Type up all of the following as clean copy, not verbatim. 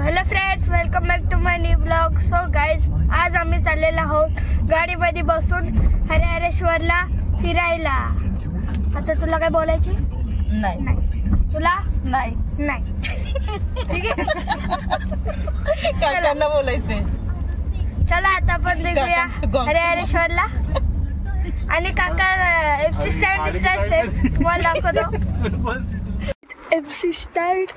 Hello friends, welcome back to my new blog. So guys, आज आम्ही चाललेलो आहोत गाडीमध्ये बसून हरिहरेश्वरला फिरायला. आता तुला काय बोलायची? नाही. तुला? नाही. ठीक आहे, काकांना बोलायचे. चला आता आपण निघूया हरिहरेश्वरला. आणि काका एफसी स्टँड दिसतात सेम, तुम्हाला दाखवतो. MC stand.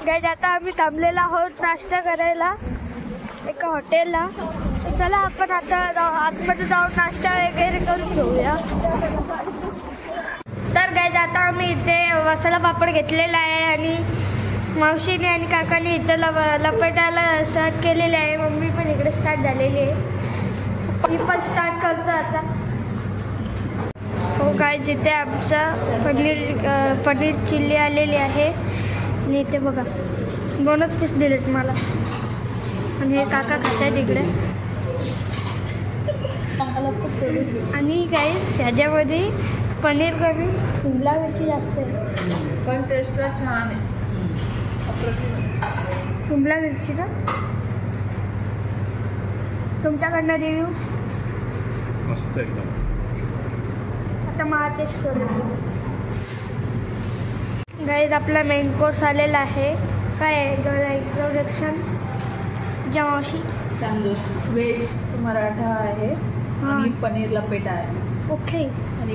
गाइस, आता आम्ही थांबलेला आहोत नाश्ता करायला एका हॉटेलला. चला आपण आता आतमध्ये जाऊन नाश्ता वगैरे करून घेऊया. तर गाइस, आता आम्ही इथे मसाला पापड घेतलेला आहे आणि मावशीने आणि काकाने इथं लपेटायला स्टार्ट केलेले आहे. मम्मी पण इकडे स्टार्ट झालेली आहे, मी पण स्टार्ट करतो आता. सो गाइस, इथे आमचा पनीर चिल्ली आलेली आहे आणि इथे बघा 2च पीस दिलेत मला आणि हे काका खात आहेत इकडे. आणि गाइस, ह्याच्यामध्ये पनीर कमी शिमला मिरची जास्त आहे, पण टेस्टला छान आहे. शिमला मिरची ना. तुमच्याकडनं रिव्ह्यू? मस्त एकदम. आता मला टेस्ट करू. गाइस, आपला मेन कोर्स आलेला आहे. काय आहे इंट्रोडक्शन? मावशी व्हेज मराठा आहे आणि पनीर लपेटा आहे. ओके. आणि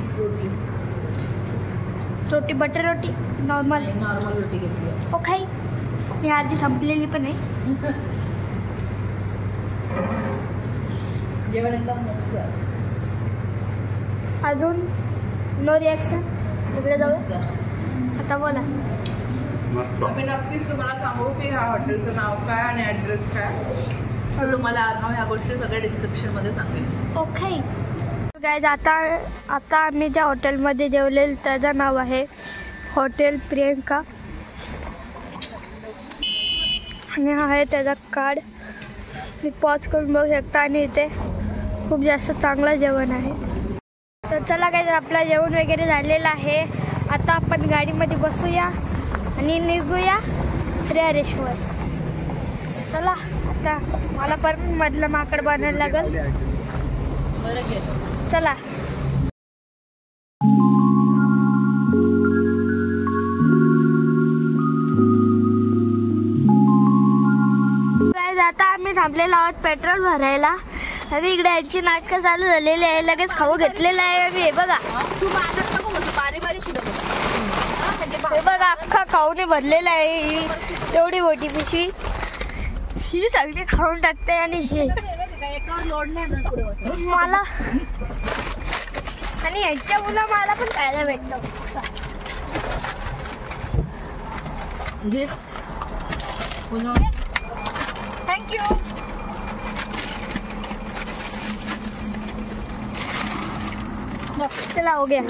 रोटी बटर रोटी नॉर्मल रोटी घेतली आहे. ओके. ही आधी संपलेली पण आहे. जेवण एकदम मस्त आहे. अजून नो रिॲक्शन. इकडे जाऊ आता, बोला. आम्ही नक्कीच तुम्हाला सांगू की ह्या हॉटेलचं नाव काय आणि ॲड्रेस काय, तर तुम्हाला ह्या गोष्टी सगळ्या डिस्क्रिप्शनमध्ये सांगेल. ओके. गाइस, आता आम्ही ज्या हॉटेलमध्ये जेवलेलं त्याचं नाव आहे हॉटेल प्रियंका आणि हा आहे त्याचा कार्ड. मी पॉज करून बघू शकता आणि इथे खूप जास्त चांगलं जेवण आहे. तर चला गाइस, आपलं जेवण वगैरे झालेलं आहे. आता आपण गाडीमध्ये बसूया आणि निघूया हरिहरेश्वर. चला, आता मला पण मधलं माकड बनायला लागेल. चला. आता आम्ही थांबलेलो आहोत पेट्रोल भरायला आणि इकडे याची नाटकं चालू झालेली आहे. लगेच खाऊ घेतलेलं आहे मी. हे बघा, हे बघा, अख्खा खाऊने भरलेला आहे. एवढी मोठी पिशवी ही सगळी खाऊन टाकते. आणि हे मला आणि ह्याच्या मुलं मला पण खायला भेटतं. थँक्यू. चला, हो गया.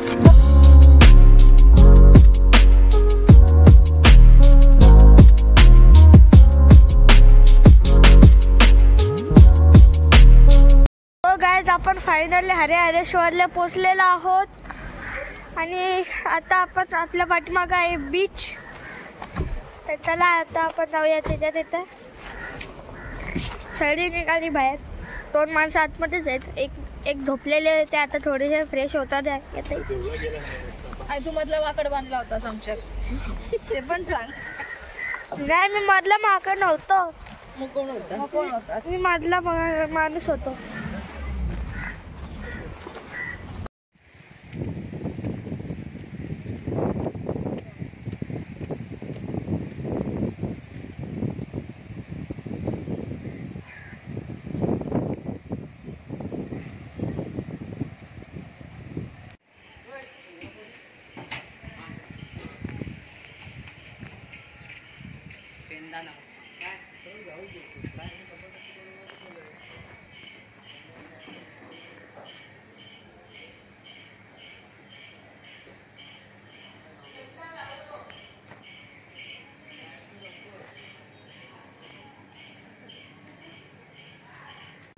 गाइस, आपण फायनली हरिहरेश्वरला पोचलेलो आहोत आणि आता आपण आपल्या पाठीमागं आहे बीच. तर चला आता आपण जाऊया त्याच्यात. इथं सगळी निघाली बाहेर. 2 माणसं आतमध्येच आहेत. एक झोपलेले ते आता थोडेसे फ्रेश होतात. आणि तू मधला माकड बांधला होतास आमच्या, ते पण सांग. नाही, मी मधला माकड नव्हतो. मग कोण होता? मी मधला माणूस होतो.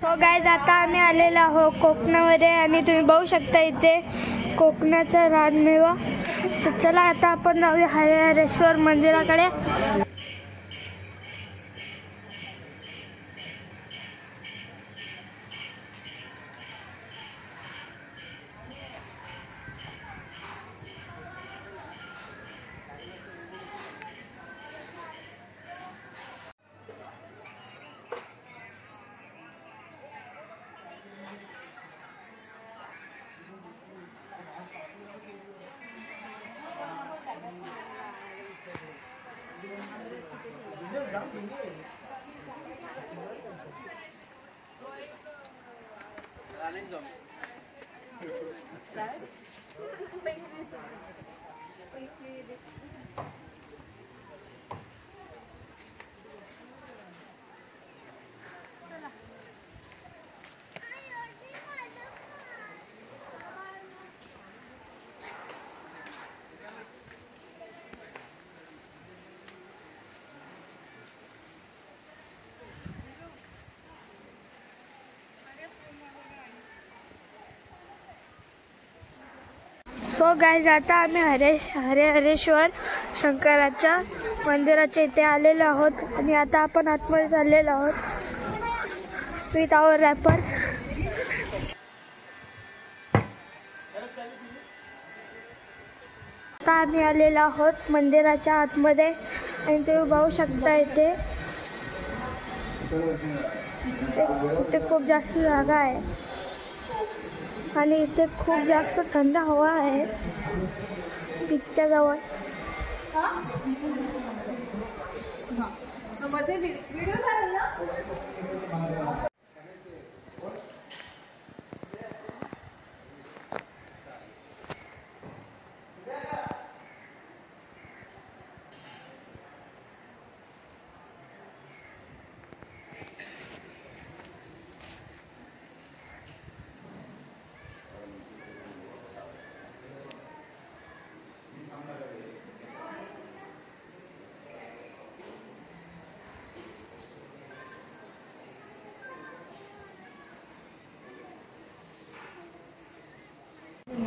सो गाइस, आता आम्ही आलेलो आहोत कोकणामध्ये आणि तुम्ही बघू शकता इथे कोकणाचा रानमेवा तर चला आता आपण जाऊया हरिहरेश्वर मंदिराकडे. सो गाईज आता आम्ही हरिहरेश्वर शंकराच्या मंदिराच्या इथे आलेलो आहोत आणि आता आपण आतमध्ये चाललेलो आहोत विथ आवर रॅपर. आता आम्ही आलेलो आहोत मंदिराच्या आतमध्ये आणि तुम्ही पाहू शकता इथे खूप जास्त जागा आहे आणि इथे खूप जास्त थंड हवा आहे बीचच्या जवळ.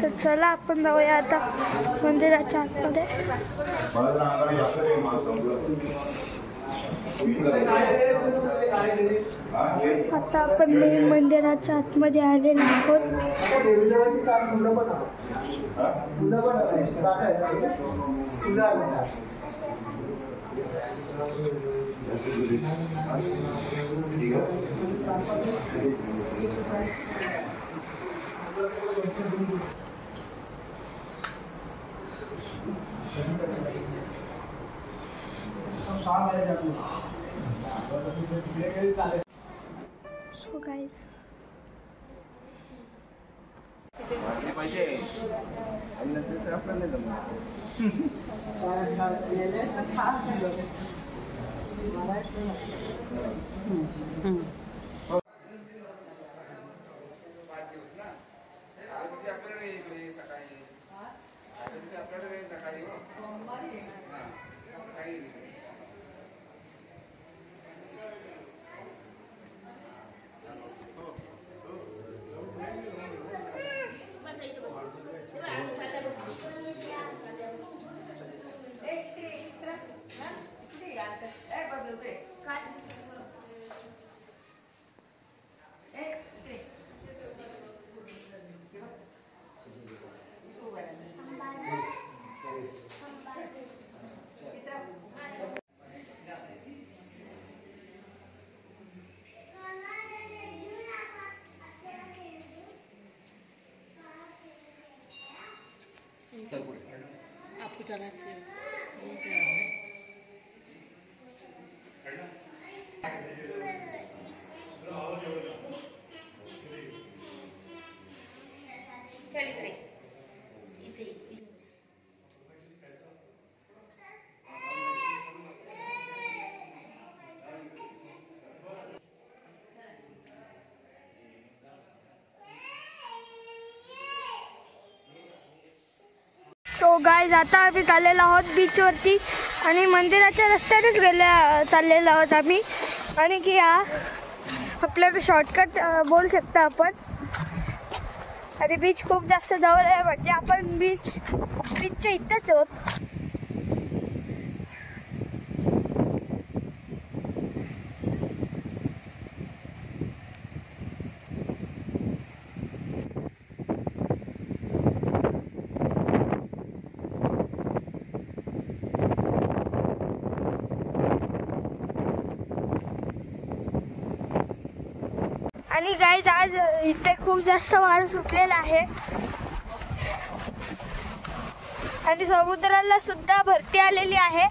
तर चला आपण जाऊया आता मंदिराच्या आतमध्ये. आता आपण मेन मंदिराच्या आतमध्ये आलेलो आहोत. So guys, आपको चला तो गाईज आता आम्ही चाललेलो आहोत बीचवरती आणि मंदिराच्या रस्त्यानेच चाललेलो आहोत आम्ही. आणि की हा आपल्याला शॉर्टकट बोलू शकता आपण. आणि बीच खूप जास्त जवळ आहे, म्हणजे आपण बीचच्या इथेच आहोत. आणि गाईज आज इथे खूप जास्त वारा सुटलेला आहे आणि समुद्राला सुद्धा भरती आलेली आहे.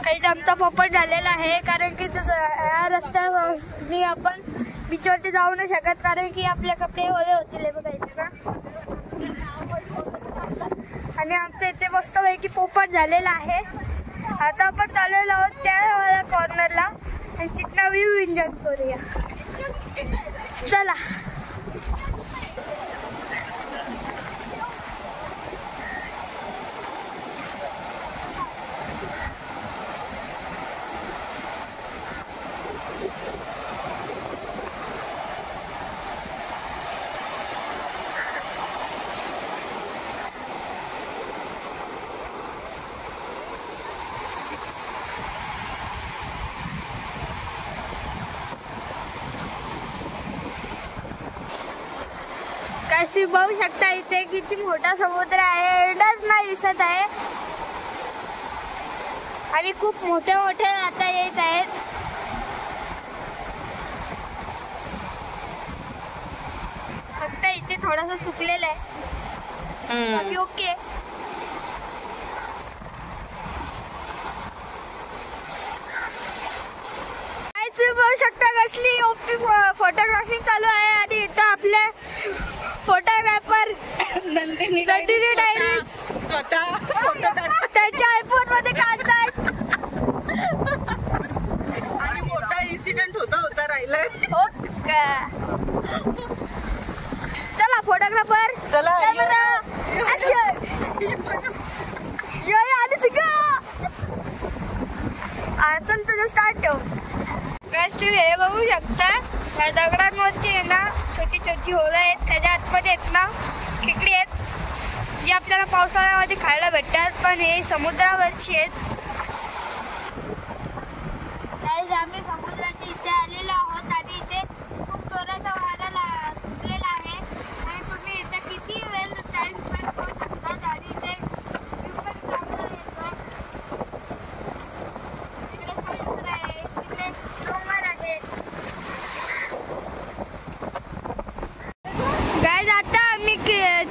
काही आमचा पोपट झालेला आहे, कारण की या रस्त्याने आपण बीचवरती जाऊ नाही शकत, कारण की आपले कपडे ओले होतील हे बघायचे ना. आणि आमच्या इथे मस्तपैकी पोपट झालेला आहे. आता आपण चाललेलो आहोत त्या कॉर्नरला आणि तिथला व्ह्यू एन्जॉय करूया. चला. तुम्ही बघू शकता इथे किती मोठा समुद्र आहे, एवढाच नाही दिसत आहे आणि खूप मोठे मोठे आता येत आहेत. फक्त इथे थोडासा सुकलेला आहे, बाकी ओके. बघू शकता कसली ओपी फोटोग्राफी चालू आहे आणि इथं आपले फोटोग्राफर नंदिनी डायरीज स्वतः त्यांच्या आयफोन मध्ये काढतात आणि मोठा इन्सिडेंट होता राहिलाय. चला फोटोग्राफर, चला चल तुझं स्टार्ट ठेव. हे बघू शकता या दगडांवरती आहे ना छोटी छोटी होळं आहेत, त्याच्या आतमध्ये आहेत ना खेकडी आहेत जी आपल्याला पावसाळ्यामध्ये खायला भेटतात, पण हे समुद्रावरची आहेत. आम्ही समुद्राच्या इथे आलेलो आहोत आणि इथे खूप जोराचा वारा सुटलेला आहे आणि तुम्ही इथे किती वेळ टाइम स्पेंड करू शकतात आणि इथे चांगलं येतोय. तिकडे समुद्र आहे, तिकडे डोंगर आहे. गाईज आता आम्ही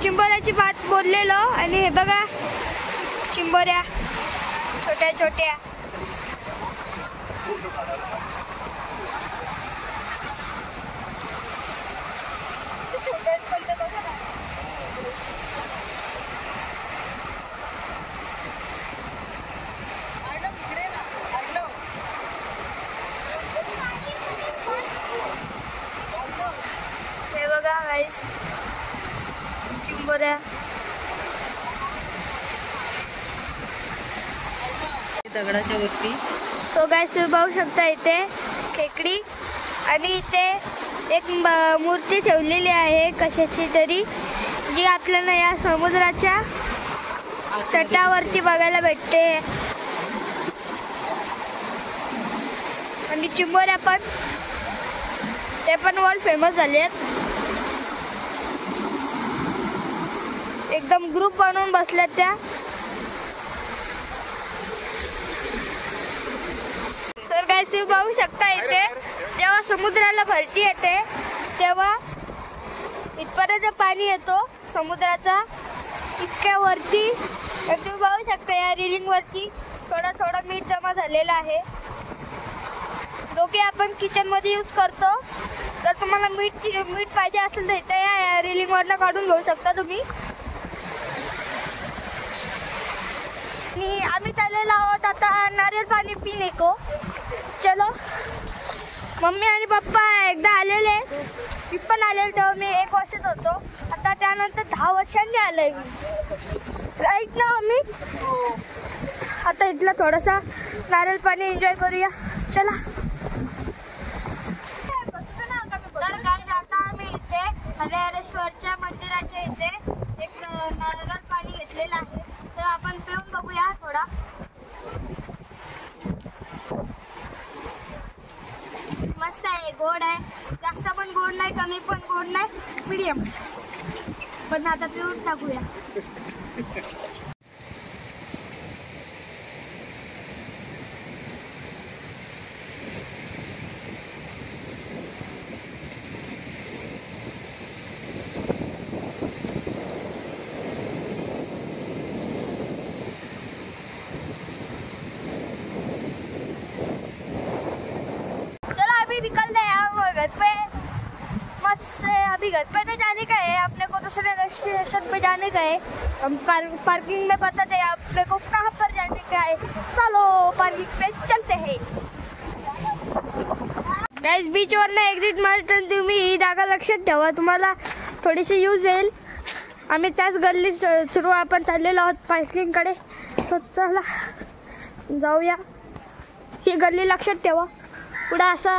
चिंबोऱ्याची बात बोललेलो आणि हे बघा चिंबोऱ्या छोट्या छोट्या. हे बघा गाईस चिंबोऱ्या दगडाच्या वरती. सो गाईस तुम्ही बघू शकता इथे खेकडी आणि इथे एक मूर्ती ठेवलेली आहे कशाची तरी, जी आपल्याला या समुद्राच्या तटावरती बघायला भेटते. आणि चिंबोऱ्या पण ते पण वर्ल्ड फेमस झाले आहेत. एकदम ग्रुप बनवून बसल्यात त्या. तर काय तुम्ही बघू शकता इथे जेव्हा समुद्राला भरती येते तेव्हा इथपर्यंत पाणी येतो समुद्राचा इतक्या वरती. तुम्ही बघू शकता या रिलिंग वरती थोडं थोडं मीठ जमा झालेलं आहे, जो की आपण किचनमध्ये यूज करतो. जर तुम्हाला मीठ पाहिजे असेल तर इथे या रिलिंगवरनं काढून घेऊ शकता तुम्ही. आणि आम्ही चाललेलो आहोत आता नारळ पाणी पिणे को. चलो. मम्मी आणि पप्पा एकदा आलेले, मी पण आलेले तेव्हा मी 1 वर्षात होतो. आता त्यानंतर 10 वर्षांनी आले राईट ना मम्मी. आता इथला थोडासा नारळ पाणी एन्जॉय करूया. चला. तर काय आता आम्ही इथे हरिहरेश्वरच्या मंदिराच्या इथे एक नारळ पाणी घेतलेलं आहे, तर आपण पिऊन बघूया थोडा. मस्त आहे, गोड आहे, जास्त पण गोड नाही, कमी पण गोड नाही, मीडियम. पण आता पिऊन टाकूया. निकलते हैं हम घर पे, मत से अभी घर पे नहीं जाने का है, अपने को दूसरे स्टेशन पे जाने का है. हम पार्किंग में बताते हैं अपने को कहाँ पर जाने का है. चलो पार्किंग पे चलते हैं. गाइस बीचवरनं एक्झिट मारताना तुम्ही ही जागा लक्षात ठेवा, तुम्हाला थोडीशी यूज येईल. आम्ही त्याच गल्लीत सुरू आपण चाललेलो आहोत पार्किंगकडे. तर चला जाऊया. ही गल्ली लक्षात ठेवा. पुढं असा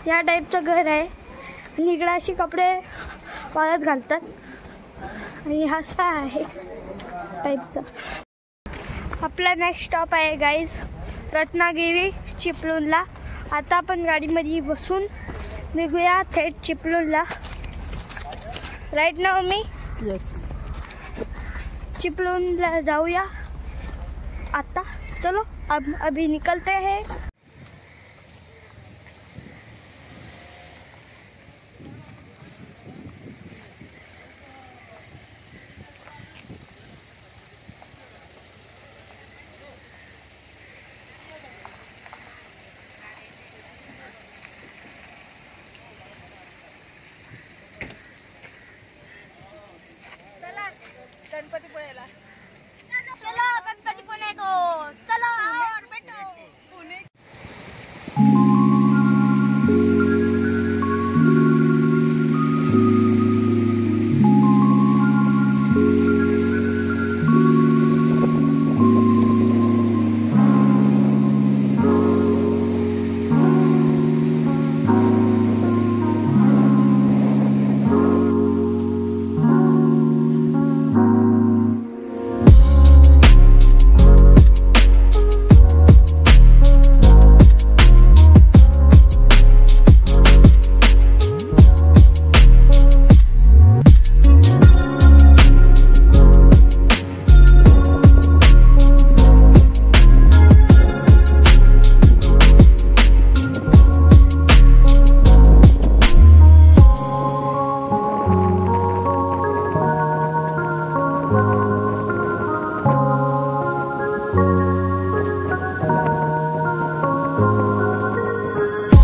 या टाईपचं घर आहे आणि इकडं अशी कपडे वाळत घालतात आणि हा असा आहे टाईपचा. आपला नेक्स्ट स्टॉप आहे गाईज रत्नागिरी चिपळूणला. आता आपण गाडीमध्ये बसून निघूया थेट चिपळूणला. राईट ना मम्मी. येस. चिपळूणला जाऊया आता. चलो अब अभी निकलते हैं. गणपतीपुळेला. चलो गणपतीपुळे को. चलो और बैठो.